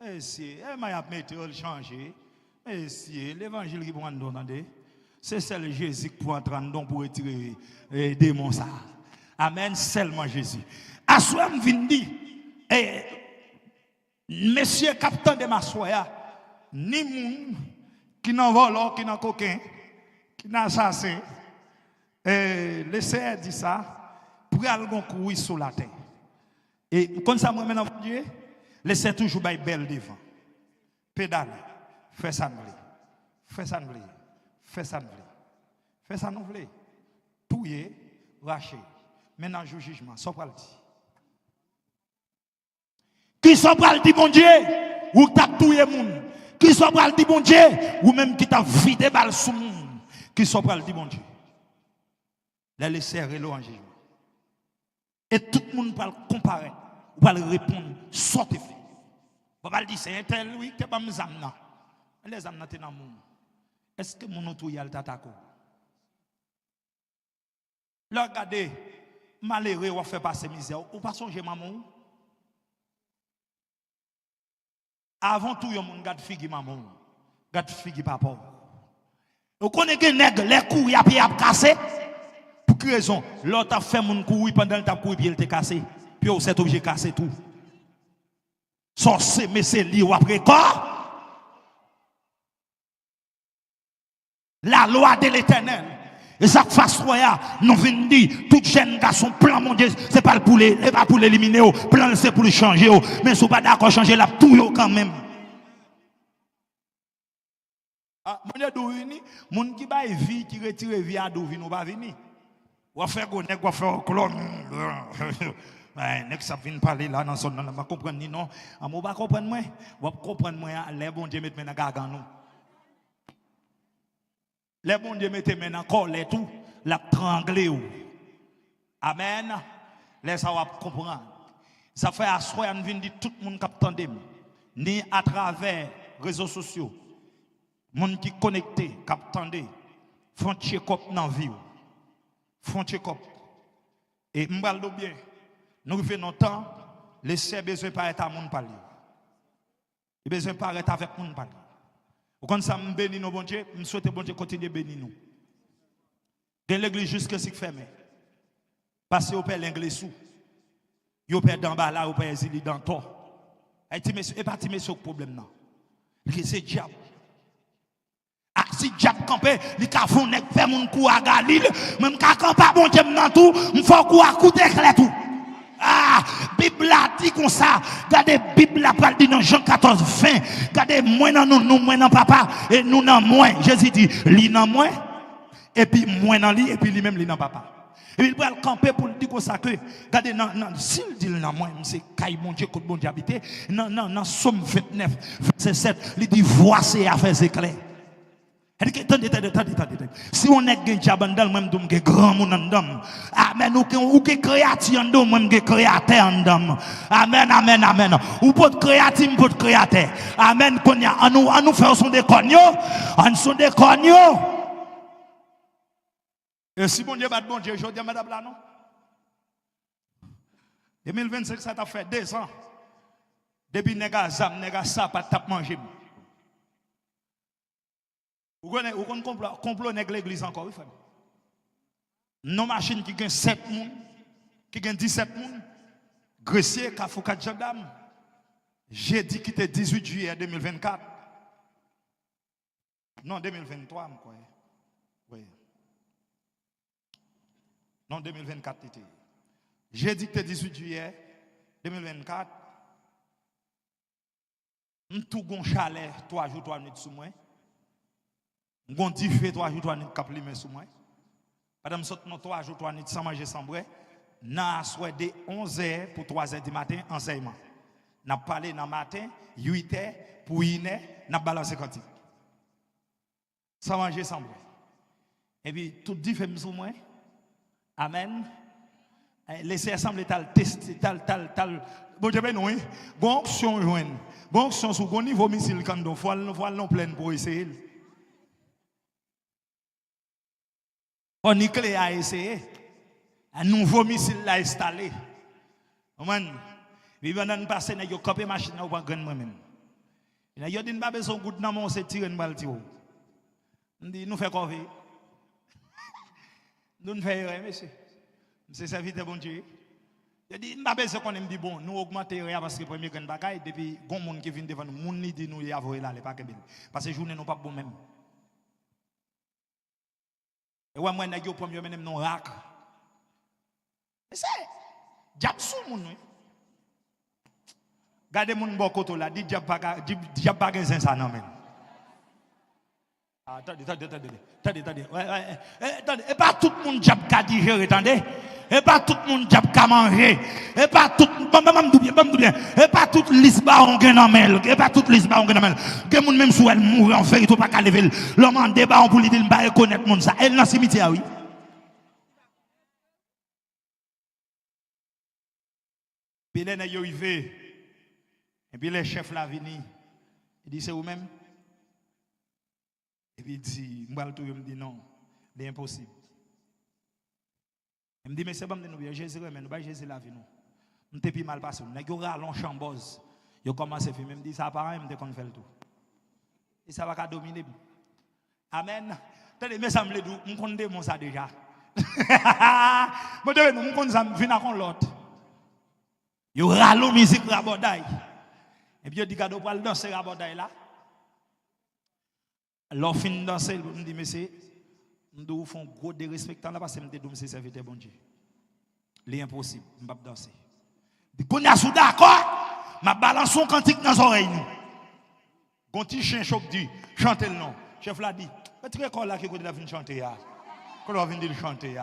Eh si, elle m'a mis elle changer. Eh si, l'évangile qui prend dans, c'est celle Jésus qui prend dans pour retirer les démons ça. Amen, seulement Jésus. Assoam vindi, eh, monsieur capitaine de Massoya, ni moun qui n'en vole, qui n'en coquin, qui n'en assassin. Le Seigneur dit ça pour aller courir sur la terre. Et comme ça, moi maintenant, Dieu, laissez toujours belle devant. Pédale, fais ça nous fais ça nous fais ça nous fais ça nous touiller, racher. Maintenant, je jugement, ça va le dire. Qui sont pas le dit mon Dieu, ou t'as touillé moun. Qui sont pas le dit mon Dieu, ou même qui t'a vidé balle sous moun. Qui sont pas le dit mon Dieu. Les serrer l'eau en jugement. Et tout le monde va le comparer, va le répondre, sortez fait. On va le dire, c'est un tel, oui, que pas mes âmes. Les âmes sont dans le monde. Est-ce que mon auto y a le tatako? Regardez, malheureux, on fait passer misère. Ou pas songer maman? Avant tout, il y a un monde qui figue maman, qui figue papa. Vous connaissez que les coups, il y a pied à casser. Pour quelle raison? L'autre a fait mon couille pendant le temps couille puis il était cassé. Puis on s'est obligé de casser tout. Sorcier, mais c'est lié après quoi? La loi de l'éternel. Et ça fasse royal, nous venons dire, tout jeune garçon, plan mon Dieu, c'est pas pour l'éliminer, plan c'est pour le changer, mais si vous pas d'accord changer la tout quand même. Ah, mon Dieu, d'où vini? Mon qui va vie, qui retire vie à d'où vini, ou pas vini? Ou faire gonne, ou faire clone. Nek ça vient parler là dans son nom, pas comprendre ni non. On va comprendre moi, on comprendre moi, les bon Dieu mettre maintenant gagan nous. Les bon Dieu mettent maintenant colère tout, la tranglé ou. Amen. Laisse ça comprendre. Ça fait asseoir on vient dire tout le monde qui attendait ni à travers réseaux sociaux. Monde qui connecté, qui attendait, font check-up dans vie. Font check-up. Et m'baldo bien. Nous faisons notre temps, laissez besoin pas être à monde parler. Il besoin pas être avec monde parler. Quand ça me bénit nos bon Dieu, je souhaite bon Dieu continuer de bénir nous. Dans l'église jusqu'à ce qu'il ferme. Parce que vous perdez l'anglais sous. Vous perdez d'en bas là, vous perdez zili dans toi. Et pas timer ce problème là. C'est diable. Ah, si diable campé, il a fait un fait mon coup à Galil, même quand campa bon Dieu dans tout, il faut coup à coup d'éclair tout. Ah, Bible a dit comme ça. Regardez, Bible a parlé dans Jean 14, 20. Regardez, moi dans nous, moi dans papa, et nous dans moi. Jésus dit, lui dans moi, et puis moi dans lui, et puis lui-même, lui dans papa. Et puis il va le camper pour dire comme ça que, regardez, s'il dit dans moi, c'est Kaï mon Dieu, côté bon Dieu habité. Non, Somme 29, verset 7, il dit, voici affaires éclairs. Attendez. Si on est un diable dans le même dôme, un grand monde en dôme. Amen. Ou que créatif en dôme, même que créateur en dôme. Amen. Ou peut créatif, peut créateur. Amen. Qu'on y a, on nous fait son déconio. On son déconio. Et si bon Dieu bat bon Dieu, je dis madame là non. 2025 ça t'a fait 2 ans. Depuis nègre ça pas tap manger. Vous connaissez complot avec l'église encore, oui, frère. Nos machines qui gagnent 7 personnes, qui gagnent 17 personnes, grecier, kafou 4 gendarmes. J'ai dit qu'il était 18 juillet 2024. Non, 2023, je crois. Oui. Non, 2024, c'était. J'ai dit que c'était 18 juillet 2024. Nous tout gon chalet 3 jours 3 minutes sous moi. Gon dit fait 3 jours 3 minutes cap limer sous moi. Madame saute non 3 jours 3 minutes sans manger sans boire. N'a soit de 11h pour 3h du matin enseignement. N'a parlé dans matin 8h pour 1h n'a balancé quantique. Sans manger sans boire. Et puis tout dit fait sous moi. Amen. Laissez assembler tal bon Dieu ben non bon option joindre bon option sur bon niveau missile quand on faut non plein pour essayer on y clé à essayer un nouveau missile là installé man vivant dans passer na yo copé machine ou pas grand moi même yo dit pas besoin goût dans mon c'est tirer une balle tio on dit nous fait quoi nous fait monsieur c'est serviteur bon Dieu. Je dis, je ne sais pas si bon, nous augmentons parce que le premier grand bagaille, depuis que les gens qui viennent devant nous, les gens disent nous y avons là, les paquets. Parce que les journées ne sont pas bon même. Et moi, je suis premier même non rack. C'est diable sous moun. Gardez mon bon côté là, dit diable pas ça non même. Attendez. Et pas tout le monde diable ka digérer, attendez. Et pas tout le monde diable ka manger. Et pas tout bien. Et pas toute l'isba on gen nan mel. Et pas toute l'isba on gen nan mel. Gen moun même sou elle mourir en fait, il faut pas ka lever. L'homme en débat pour lui dire pas reconnaître monde ça. Elle dans cimetière oui. Puis là yo arrivé. Et puis les chefs là vini. Il dit c'est vous même. Et puis il dit, il me dit non, c'est impossible. Il me dit, mais c'est bon, nous Jésus, mais nous pas Jésus la vie nous. Nous t'es plus mal passé. Nous avons rallon chambose. Il commence à faire, il me dit, ça paraît, il me dit qu'on fait le tout. Et ça va qu'à dominer. Amen. Tenez, mais ça me dit, nous connaissons ça déjà. Moi, nous connaissons ça, nous venons l'autre. Il rallon musique rabodaille. Et puis il dit, cadeau pour le danser rabodaille là. Alors, fin de danser, il me dit, monsieur, nous devons faire un gros dérespectant là parce que je me dis, c'est serviteur bon Dieu. C'est impossible, je ne peux pas danser. Il dit, qu'on a sous d'accord, je balance son cantique dans les oreilles. Quand il chien choc dit, chantez le nom. Le chef l'a dit, mais tu es là qui est venu chanter. Quand on vient de chanter.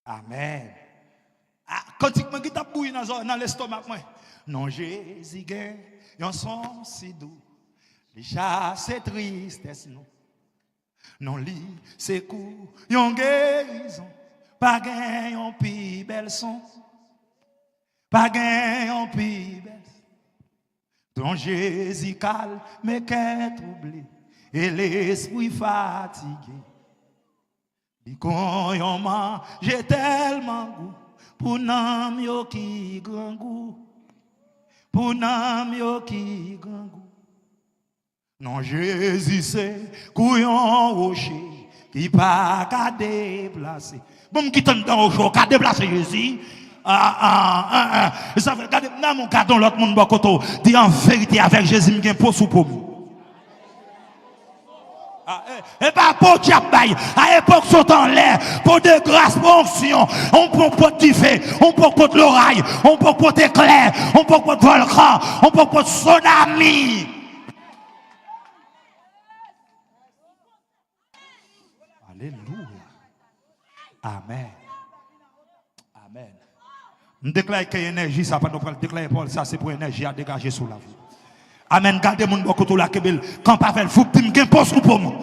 Amen. Quand tu me dis que tu as bouilli dans l'estomac, non, Jésus, yon son si doux. Déjà, c'est tristesse, non. Non, li, c'est court, yon guérison. Pas gain, yon pi belle son. Pas gain, yon pi belle. Ton Jésus calme, mais qu'est troublé. Et l'esprit fatigué. Dit qu'on yon mange tellement goût. Pour nam yo ki grand goût. Pour nam yo ki grand goût. Non, Jésus c'est couillon rocher qui pas qu'à déplacer. Bon, qui t'en dans au jour, qu'à déplacer Jésus. Ça fait regarder dans mon carton l'autre monde bokoto. Dit en vérité avec Jésus m'gen pour sous pour moi. Et pas pour diable, à l'époque sont en l'air, pour de grâce, pour onction, on peut porter du feu, on peut porter l'oreille, on peut porter éclair, on peut porter volcan, on peut porter tsunami. Alléluia. Amen. Amen. Je déclare que l'énergie, ça pas nous déclarer Paul, ça c'est pour l'énergie à dégager sous la vie. Amen. Gardez mon beaucoup tout la kebel. Quand Pavel, faut que tu me poste pour moi.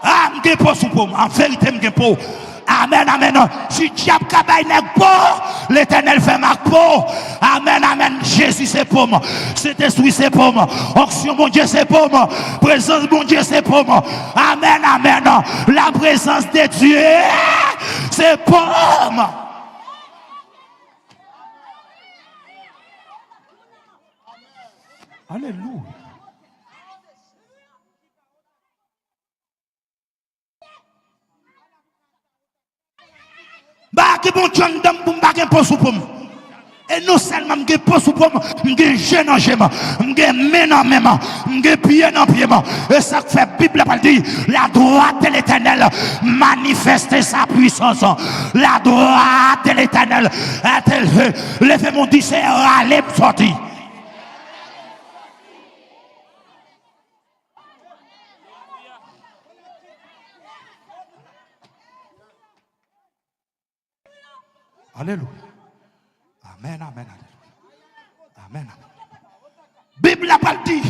Ah, me poste pour moi. En vérité, me poste. Amen, amen. Si diable kabay n'est pas, l'Éternel fait ma peau. Amen, amen. Jésus c'est pour moi. Saint-Esprit c'est pour moi. Onction mon Dieu c'est pour moi. Présence mon Dieu c'est pour moi. Amen, amen. La présence de Dieu c'est pour moi. Alléluia. Bah, que bon John Dam pour m'baguer pour sous pomme. Et non seulement m'ge pour sous pomme, m'ge jeune en jeune, m'ge main en main, m'ge pied en pied. Et ça fait Bible pas dit, la droite de l'Éternel manifeste sa puissance. La droite de l'Éternel a levé mon discernement à aller sortir. Alléluia. Amen, amen, alléluia. Amen, amen. Bible n'a pas dit.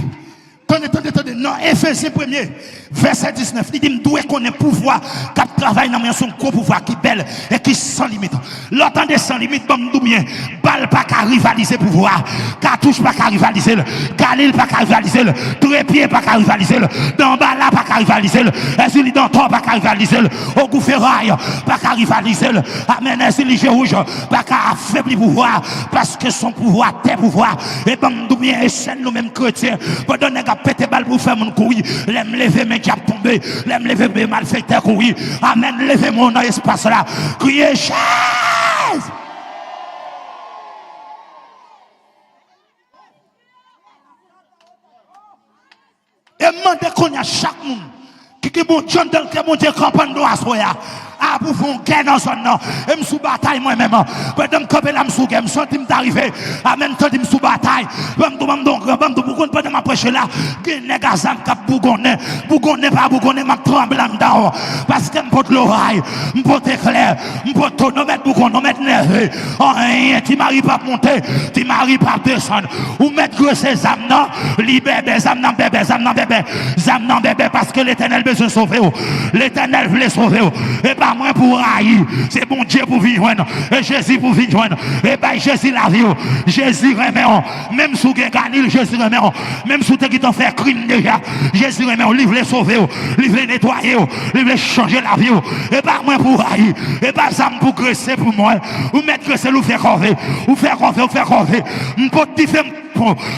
Attendez, non, Éphésiens 1er, verset 19, il dit, je dois connaître pouvoir, qui travaille dans son gros pouvoir, qui est belle et qui est sans limite. L'entendez sans limite, bon, nous bien, balle pas qu'à rivaliser pouvoir, cartouche pas qu'à rivaliser, Galil pas qu'à rivaliser, trépied pas qu'à rivaliser, dans bala pas qu'à rivaliser, Ezili d'Anton pas qu'à rivaliser, au goufferail pas qu'à rivaliser, amen, Ezili rouge pas qu'à affaiblir pouvoir, parce que son pouvoir, tes pouvoirs, et bon, nous bien, et c'est nous-mêmes chrétiens, pendant que pété balle pour faire mon couille, l'aime lever mes diables tomber, l'aime lever mes malfaiteurs couille, amen, levez mon espace là, criez chaise. Et demandez qu'on y a chaque monde qui est bon Dieu dans le monde de campagne de Assoya. Ah, pour faire une guerre dans son nom. Et je suis bataille moi-même. Pendant que je suis je sens m'arriver. Amen, je suis sous bataille. Pendant ma prêche là, je suis négazam qui bougonne. Bougonne pas bougonne, je tremble dedans. Parce que je porte l'oreille, je porte éclair, je porte ton mettre bougonne, je mettre nerveux. Rien, tu m'arrives pas monter, tu m'arrives pas descendre. Ou mettre que ces âmes, non, libérez, âmes, non, bébé, âmes, non, bébé, âmes, non, bébé, parce que l'Éternel veut se sauver. L'Éternel veut sauver. Et pas moi pour haïr, c'est bon Dieu pour vivre, et Jésus pour vivre, et bien Jésus la vie, Jésus remet, même sous Ganil, Jésus remet, même sous qui t'ont fait crime déjà, Jésus remet, livre les sauver, livre les nettoyer, livre les changer la vie, et pas moi pour haïr, et pas ça pour graisser pour moi, ou mettre graisser, ou faire corver, ou faire corver, ou pour faire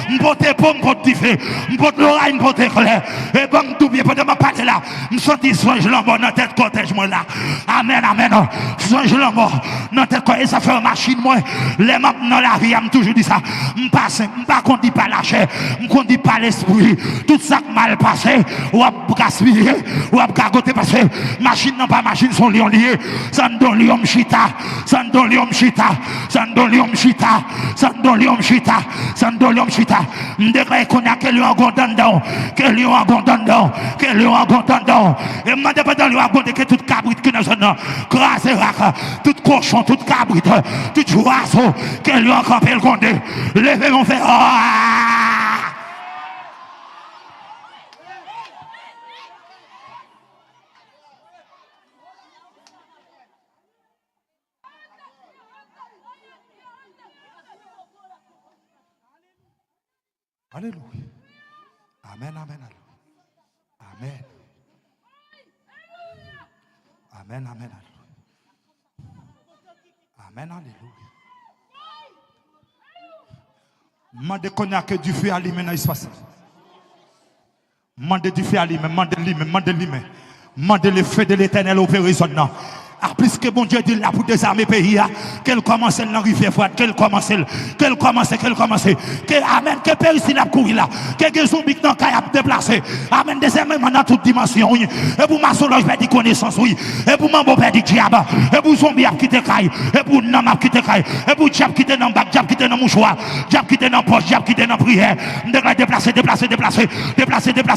m'pote pour m'pote fait m'pote l'oreille m'pote éclair et bon tout bien pendant ma parler là m'senti songe l'ambon dans tête cortège moi là amen amen songe l'ambon dans tête cortège ça fait machine moi les m'a dans la vie m'a toujours dit ça m'passe m'pas qu'on dit pas la chair m'con dit pas l'esprit tout ça mal passé ou a gaspiller ou a gagoter parce que machine non pas machine sont liés ça donne lion chita ça donne lion chita ça donne lion chita ça donne lion chita ça l'homme chita, m'déclare qu'on a que lion gondandon, que lion gondandon, que lion gondandon. Et m'demande pas dans lion gondandon que toute cabrite qui dans zone, crasé rac, tout cochon, toute cabrite, tout oiseau, que lion campé le gondé. Levez mon frère. Alléluia. Amen, amen, amen. Amen, amen, amen, alléluia. Mandez qu'on a que du feu allumé dans l'espace. Mandez du feu allumé, mandez le feu de l'Éternel opérer son. Ah, puisque bon Dieu dit là pour désarmer le pays, qu'elle commence dans rivière froide, qu'elle commence, que amen, que Périssi n'a couru là, que zombies qui n'ont qu'à déplacer, amen, désarmer dans toute dimension, et pour ma solange perdre connaissance, oui, et pour mon beau perdre diable, et pour zombie qui te caille, et pour nam qui te caille, et pour diable qui te dans bac, diable qui te dans mouchoir, diable qui te dans poche, diable qui te dans prière, déplacer,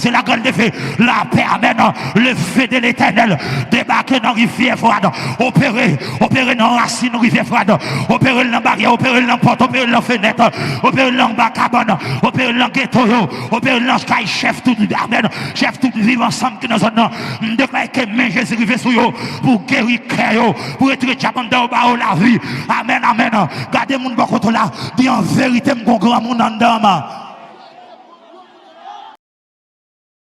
la grande fée, la paix, amen, le feu de l'Éternel, débarquer dans rivière froide, opérer dans racine, rivière froide, opérer dans barrière, opérer dans porte, opérer dans fenêtre, opérer dans bas cabane, opérer dans ghetto, opérer dans sky, chef tout amen, chef tout vivre ensemble qui dans zone, déclare que main Jésus rive sur yo pour guérir cœur, pour retirer diamant dans la vie. Amen, amen. Gardez mon bon côté là, dit en vérité mon grand monde en dedans.